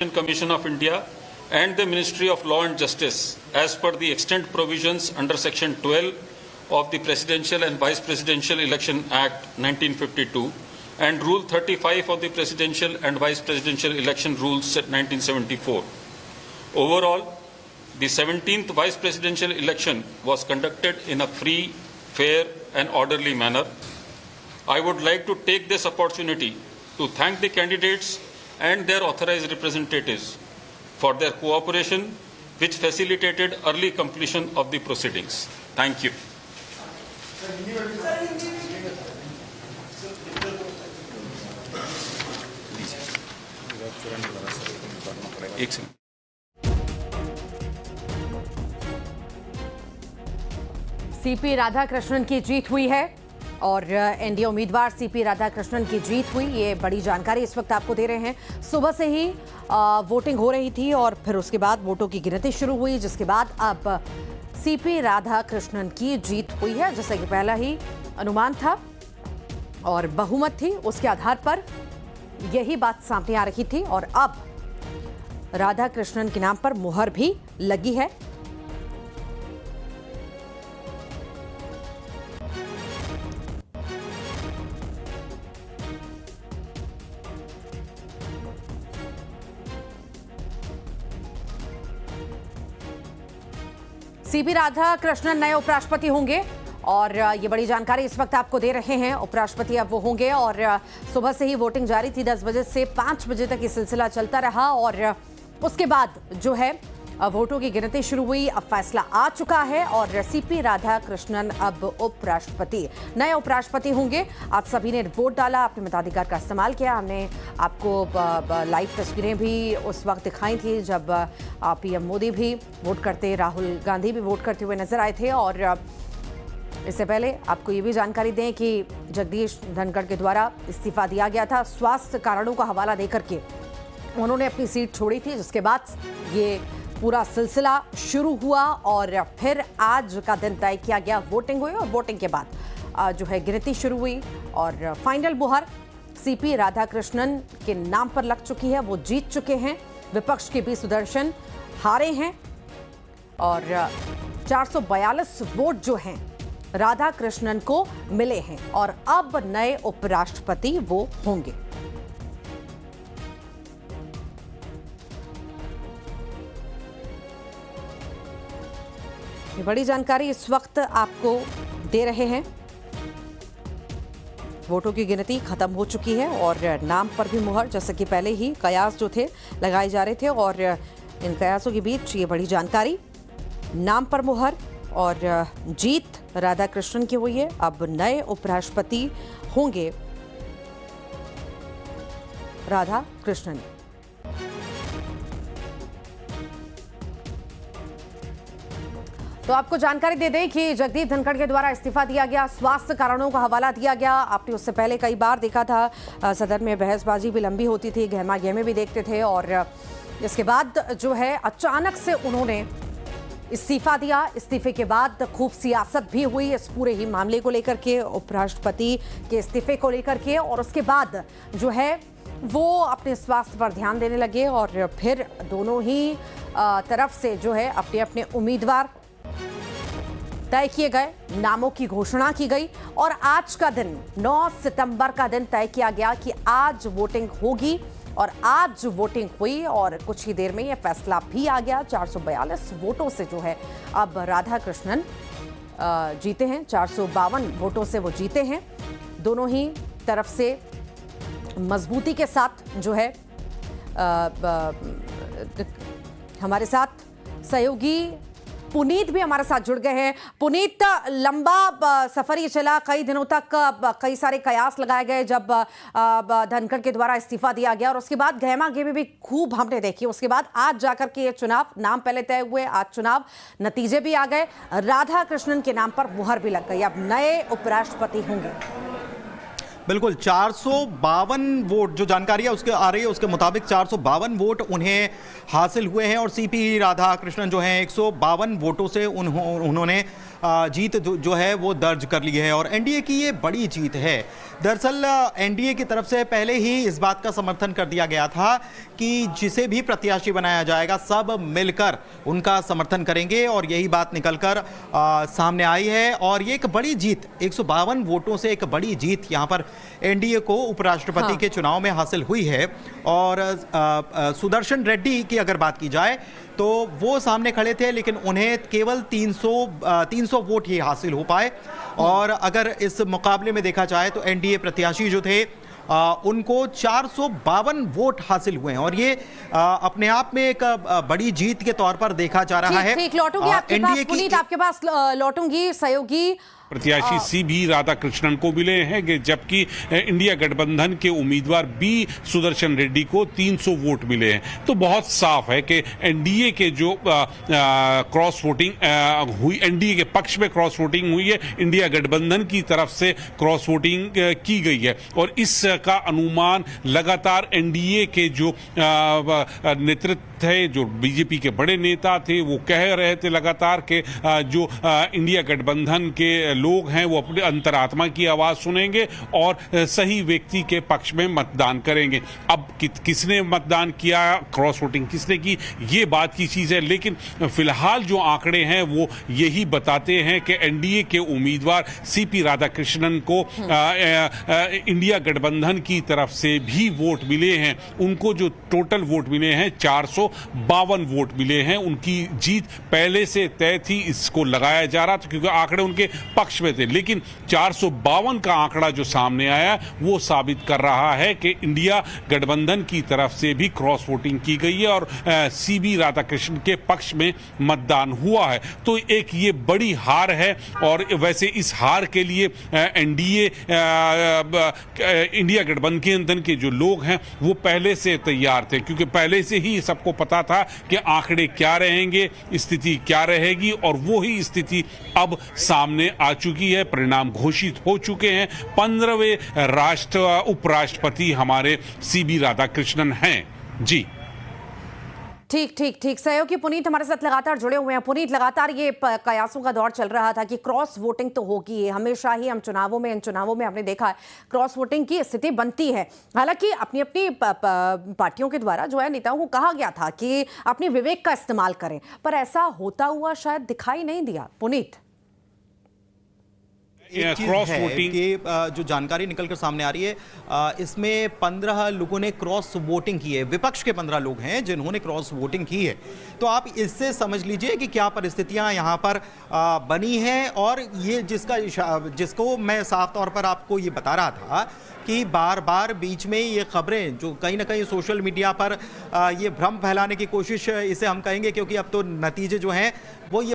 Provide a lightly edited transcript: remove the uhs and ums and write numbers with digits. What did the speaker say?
Commission of India and the Ministry of Law and Justice as per the extant provisions under Section 12 of the Presidential and Vice Presidential Election Act 1952 and Rule 35 of the Presidential and Vice Presidential Election Rules 1974. Overall, the 17th Vice Presidential election was conducted in a free, fair and orderly manner. I would like to take this opportunity to thank the candidates and their authorized representatives for their cooperation, which facilitated early completion of the proceedings. Thank you. CP Radhakrishnan की जीत हुई है और NDA उम्मीदवार CP Radhakrishnan की जीत हुई। ये बड़ी जानकारी इस वक्त आपको दे रहे हैं। सुबह से ही वोटिंग हो रही थी और फिर उसके बाद वोटों की गिनती शुरू हुई, जिसके बाद अब सीपी राधाकृष्णन की जीत हुई है, जैसा कि पहला ही अनुमान था और बहुमत थी, उसके आधार पर यही बात सामने आ रही थी। और अब राधाकृष्णन के नाम पर मुहर भी लगी है। सीपी राधाकृष्णन नए उपराष्ट्रपति होंगे और ये बड़ी जानकारी इस वक्त आपको दे रहे हैं। उपराष्ट्रपति अब वो होंगे और सुबह से ही वोटिंग जारी थी। 10 बजे से 5 बजे तक ये सिलसिला चलता रहा और उसके बाद जो है वोटों की गिनती शुरू हुई। अब फैसला आ चुका है और सीपी राधाकृष्णन अब उपराष्ट्रपति, नए उपराष्ट्रपति होंगे। आप सभी ने वोट डाला, आपने मताधिकार का इस्तेमाल किया। हमने आपको लाइव तस्वीरें भी उस वक्त दिखाई थी जब पीएम मोदी भी वोट करते, राहुल गांधी भी वोट करते हुए नजर आए थे। और इससे पहले आपको ये भी जानकारी दें कि जगदीश धनखड़ के द्वारा इस्तीफा दिया गया था। स्वास्थ्य कारणों का हवाला देकर के उन्होंने अपनी सीट छोड़ी थी, जिसके बाद ये पूरा सिलसिला शुरू हुआ और फिर आज का दिन तय किया गया। वोटिंग हुई और वोटिंग के बाद जो है गिनती शुरू हुई और फाइनल मुहर सीपी राधाकृष्णन के नाम पर लग चुकी है। वो जीत चुके हैं। विपक्ष के भी सुदर्शन हारे हैं और 442 वोट जो हैं राधाकृष्णन को मिले हैं और अब नए उपराष्ट्रपति वो होंगे। ये बड़ी जानकारी इस वक्त आपको दे रहे हैं। वोटों की गिनती खत्म हो चुकी है और नाम पर भी मुहर, जैसे कि पहले ही कयास जो थे लगाए जा रहे थे और इन कयासों के बीच ये बड़ी जानकारी, नाम पर मुहर और जीत राधाकृष्णन की हुई है। अब नए उपराष्ट्रपति होंगे राधाकृष्णन। तो आपको जानकारी दे दें कि जगदीश धनखड़ के द्वारा इस्तीफा दिया गया, स्वास्थ्य कारणों का हवाला दिया गया। आपने उससे पहले कई बार देखा था सदन में बहसबाजी भी लंबी होती थी, गहमा गहमे भी देखते थे और इसके बाद जो है अचानक से उन्होंने इस्तीफा दिया। इस्तीफे के बाद खूब सियासत भी हुई इस पूरे ही मामले को लेकर के, उपराष्ट्रपति के इस्तीफे को लेकर के, और उसके बाद जो है वो अपने स्वास्थ्य पर ध्यान देने लगे और फिर दोनों ही तरफ से जो है अपने अपने उम्मीदवार तय किए गए, नामों की घोषणा की गई और आज का दिन 9 सितंबर का दिन तय किया गया कि आज वोटिंग होगी और आज वोटिंग हुई और कुछ ही देर में यह फैसला भी आ गया। 442 वोटों से जो है अब राधाकृष्णन जीते हैं। 452 वोटों से वो जीते हैं। दोनों ही तरफ से मजबूती के साथ जो है हमारे साथ सहयोगी पुनीत भी हमारे साथ जुड़ गए हैं। पुनीत, लंबा सफर ये चला, कई दिनों तक कई सारे कयास लगाए गए जब धनखड़ के द्वारा इस्तीफा दिया गया और उसके बाद गहमा गहमी भी खूब हमने देखी। उसके बाद आज जाकर के ये चुनाव, नाम पहले तय हुए, आज चुनाव नतीजे भी आ गए, राधाकृष्णन के नाम पर मुहर भी लग गई। अब नए उपराष्ट्रपति होंगे। बिल्कुल 452 वोट जो जानकारी है उसके आ रही है, उसके मुताबिक 452 वोट उन्हें हासिल हुए हैं और सीपी राधाकृष्णन जो हैं 152 वोटों से उन्होंने जीत जो है वो दर्ज कर ली है और एनडीए की ये बड़ी जीत है। दरअसल एनडीए की तरफ से पहले ही इस बात का समर्थन कर दिया गया था कि जिसे भी प्रत्याशी बनाया जाएगा सब मिलकर उनका समर्थन करेंगे और यही बात निकलकर सामने आई है और ये एक बड़ी जीत 152 वोटों से एक बड़ी जीत यहाँ पर एनडीए को उपराष्ट्रपति के चुनाव में हासिल हुई है। और सुदर्शन रेड्डी की अगर बात की जाए तो वो सामने खड़े थे लेकिन उन्हें केवल 300 वोट ही हासिल हो पाए और अगर इस मुकाबले में देखा जाए तो एनडीए प्रत्याशी जो थे उनको 452 वोट हासिल हुए हैं और ये अपने आप में एक बड़ी जीत के तौर पर देखा जा रहा है। ठीक, लौटूंगी आपके पास पुनीत, आपके पास लौटूंगी। सहयोगी प्रत्याशी सीबी राधाकृष्णन को मिले हैं कि जबकि इंडिया गठबंधन के उम्मीदवार बी सुदर्शन रेड्डी को 300 वोट मिले हैं। तो बहुत साफ है कि एनडीए के जो क्रॉस वोटिंग हुई, एनडीए के पक्ष में क्रॉस वोटिंग हुई है, इंडिया गठबंधन की तरफ से क्रॉस वोटिंग की गई है और इसका अनुमान लगातार एनडीए के जो नेतृत्व थे, जो बीजेपी के बड़े नेता थे, वो कह रहे थे लगातार कि जो इंडिया गठबंधन के लोग हैं वो अपने अंतरात्मा की आवाज सुनेंगे और सही व्यक्ति के पक्ष में मतदान करेंगे। अब किसने मतदान किया, क्रॉस वोटिंग किसने की, ये बात की चीज है, लेकिन फिलहाल जो आंकड़े हैं वो यही बताते हैं कि एनडीए के उम्मीदवार सीपी राधाकृष्णन को इंडिया गठबंधन की तरफ से भी वोट मिले हैं। उनको जो टोटल वोट मिले हैं 452 वोट मिले हैं। उनकी जीत पहले से तय थी, इसको लगाया जा रहा था क्योंकि आंकड़े उनके पक्ष में थे, लेकिन 452 का आंकड़ा जो सामने आया वो साबित कर रहा है कि इंडिया गठबंधन की तरफ से भी क्रॉस वोटिंग की गई है और सीबी राधाकृष्णन के पक्ष में मतदान हुआ है। तो एक ये बड़ी हार है और वैसे इस हार के लिए एनडीए इंडिया गठबंधन के जो लोग हैं वो पहले से तैयार थे क्योंकि पहले से ही सबको पता था कि आंकड़े क्या रहेंगे, स्थिति क्या रहेगी और वो ही स्थिति अब सामने आ चुकी है। परिणाम घोषित हो चुके हैं। 15वें उपराष्ट्रपति हमारे सीबी राधाकृष्णन हैं। जी ठीक सहयोगी पुनीत हमारे साथ लगातार जुड़े हुए हैं। पुनीत, लगातार ये कयासों का दौर चल रहा था कि क्रॉस वोटिंग तो होगी, हमेशा ही हम इन चुनावों में हमने देखा है क्रॉस वोटिंग की स्थिति बनती है। हालांकि अपनी अपनी पार्टियों के द्वारा जो है नेताओं को कहा गया था कि अपने विवेक का इस्तेमाल करें, पर ऐसा होता हुआ शायद दिखाई नहीं दिया। पुनीत, क्रॉस वोटिंग की जो जानकारी निकलकर सामने आ रही है इसमें 15 लोगों ने क्रॉस वोटिंग की है। विपक्ष के 15 लोग हैं जिन्होंने क्रॉस वोटिंग की है। तो आप इससे समझ लीजिए कि क्या परिस्थितियां यहां पर बनी हैं और ये जिसको मैं साफ तौर पर आपको ये बता रहा था कि बार बार बीच में ये खबरें जो कहीं ना कहीं सोशल मीडिया पर ये भ्रम फैलाने की कोशिश इसे हम कहेंगे क्योंकि अब तो नतीजे जो हैं वो ये